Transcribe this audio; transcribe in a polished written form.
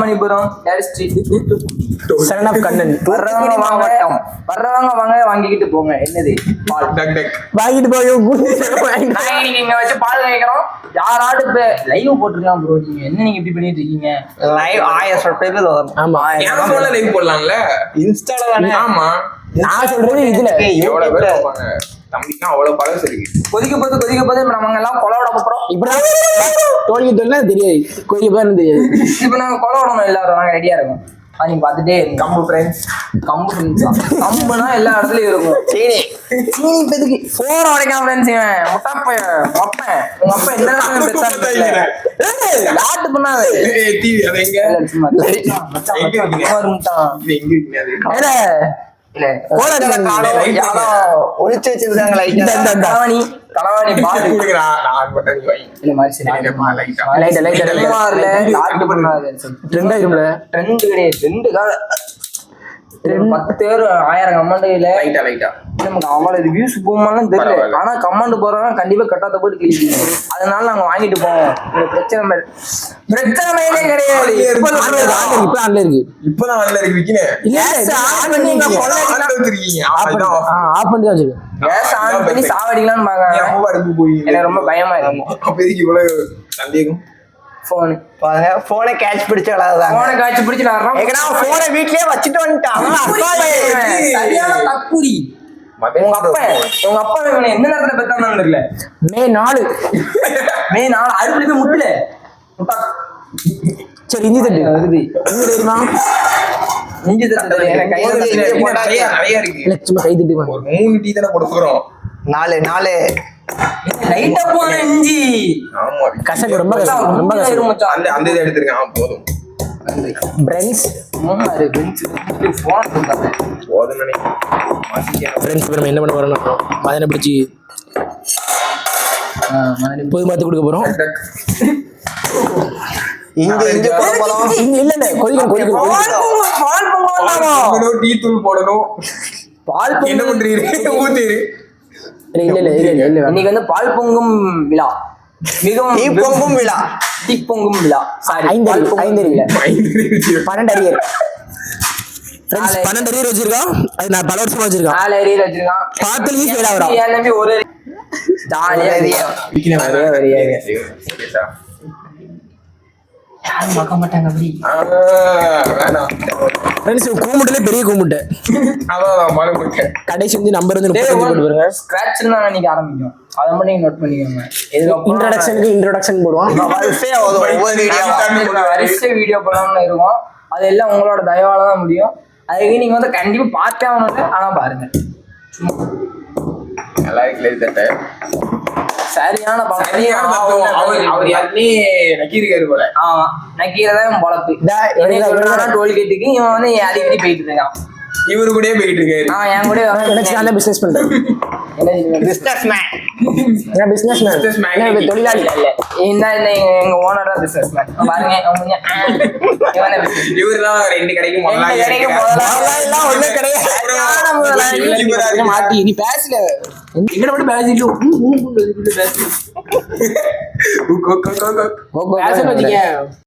Manipuram street Charan of Kannan. வர்றவங்க வாங்க வாங்கிக்கிட்டு போங்க. என்னது பால் வாங்கிட்டு போய் நீங்க இங்க வச்சு பால் கேட்கறோம். யாராவது இப்ப லைவ் போட்டுருக்கான் ப்ரோ. நீங்க என்ன நீங்க இப்படி பண்ணிட்டு இருக்கீங்க? லைவ் 1000 சப்ஸ்கிரைபர் வரும். ஆமா என் போன்ல லைவ் போடலாம்ல, இன்ஸ்டால தானே. ஆமா நான் சொல்றது இதுல எவ்வளவு பேர் பார்ப்பாங்க. தம்பிக்கு அவ்வளவு பழசு இருக்கு. கொதிக்க போது நம்ம எல்லாம் கொலை விட போறோம். இப்பதான் தோல்வி தோல்னா தெரியாது, கொய்ய பேரும் தெரியாது. இப்ப நாங்க கொலை விடணும். எல்லாரும் நாங்க ரெடியா இருக்கோம். அது நீங்க பாத்துட்டே இருங்க. கம்பு ஃப்ரெண்ட்ஸ், கம்புனா எல்லா இடத்துலயும் இருக்கும். சரி இப்போதைக்கு போன் உடைக்காம ஃப்ரெண்ட்ஸ். இவன் முட்டாப்ப அப்பன் உங்க அப்பா எந்த லாட்டு பண்ணாத டிவி அது எங்க சும்மா எங்க இருக்கீங்க? இது எங்க இருக்கீங்க? அது இல்ல ஒளிச்சு வச்சிருக்காங்க களவாணி பால் கொடுங்க, நான் மட்டும் நீ வை. இல்ல மாதிரி சரி இல்லம்மா, லைட்டா. லாட்டு பண்ணாத. ட்ரெண்ட் ஆயிரும்ல. ட்ரெண்ட் கிடையாது. 10 பேர் 1000 கமெண்ட் இல்ல. லைட்டா நமக்கு அவ்வளவு வியூஸ் போகுமான்னு தெரியல. ஆனா கமெண்ட் போறவங்க கண்டிப்பா கட்டாத போட்டு கிழிக்கீங்க. அதனால நாங்க வாங்கிட்டு போவோம். பிரச்சனையே கிடையாது. இப்ப ஆன்ல இருக்கு. இப்பதான் ஆன்ல இருக்கு விக்கினே. இல்ல ஆன்ல வச்சிருக்கீங்க. ஆஃப் பண்ணி தான் வச்சிருக்கேன். கேஸ் ஆன் பண்ணி சாவடிக்கலாம்னு பாக்காங்க. ரொம்ப அடுப்பு போய் எனக்கு ரொம்ப பயமா இருக்கு. அப்ப இதுக்கு இவ்வளவு சந்தேகம். போன் பாருங்க, போனை கேட்ச் பிடிச்ச விளையாடுறாங்க. போனை காய்ச்சி பிடிச்சு நான் ஏகடா போனை வீட்லயே வச்சிட்டு வந்துட்டான். சரியான தக்குரி. உங்க அப்பா இவனை எந்த நேரத்துல பெத்தான்னு தெரியல. மே 4 அறுபடி போய் முட்டல முட்டா. சரி இஞ்சி தட்டு இருக்குது. இஞ்சி தெரியுமா? இஞ்சி தட்டு எனக்கு கையில நிறைய இருக்கு. இல்ல சும்மா கை தட்டு ஒரு 3 டீ தானே கொடுக்குறோம். 4 லைட்டா போன இஞ்சி. ஆமா கசக்கு ரொம்ப கசக்கு ரொம்ப கசக்கு. அந்த இதை எடுத்துருக்கேன். போதும் ஃப்ரெண்ட்ஸ் போதும் நினைக்கிறேன். ஃப்ரெண்ட்ஸ் நம்ம என்ன பண்ண போறோம்னா மதனை பிடிச்சி பொது மாத்தி கொடுக்க போறோம். இங்க போறோம். இல்ல இல்ல கொதிக்கும் டீ தூள் போடணும். பால் என்ன பண்றீங்க? ஊத்திரு. இல்ல இல்ல இல்ல இல்ல இன்னைக்கு வந்து பால் பொங்கும் விழா. மிகவும் தீப்பொங்கும் விழா. தீப்பொங்கும் விழா. சாரி 5 இல்ல 12 அரியர். 12 அரியர் வச்சிருக்கோம். அது நான் பல வருஷமா வச்சிருக்கேன். 4 அரியர் வச்சிருக்கான். பாக்கலயே ஃபெயில் ஆவறா. எல்லாமே ஒரு ஜாலியா யாரும் பார்க்க மாட்டாங்க அப்படி. வேணாம். ஃப்ரெண்ட்ஸ் கூமுட்டல பெரிய கூமுட்டை. அதான் மறந்துட்டேன். கடைசி வந்து நம்பர் வந்து 35 போட்டு பாருங்க. ஸ்கிராட்ச் தான் அன்னைக்கு ஆரம்பிக்கும். அத மட்டும் நீங்க நோட் பண்ணிக்கோங்க. இன்ட்ரோடக்ஷன் போடுவோம். வரிசை வீடியோ போடலாம்னு இருக்கும். அதெல்லாம் உங்களோட தயவால தான் முடியும். அதுக்கு நீங்க வந்து கண்டிப்பா பார்த்தே ஆகணும். ஆனா பாருங்க நல்லா இருக்குல்ல. சரியான அவர் யாருமே நக்கீருக்காரு போல. ஆமா நக்கீரதான் பொழப்பு. டோல்கேட்டுக்கு இவன் வந்து அடிக்கடி போயிட்டு இருக்கான். இவரு கூட போயிட்டு இருக்காரு. என் கூட நான் பிசினஸ் பண்றேன். பிசினஸ் மேன் தொழிலாளி இல்ல. இந்த எங்க ஓனர் தான் பிசினஸ் மேன். பாருங்க இவருதான் 2 கடைக்கும் மாட்டி நீ பேசல எங்கட மட்டும் பேசிட்டு பேச வச்சுக்க.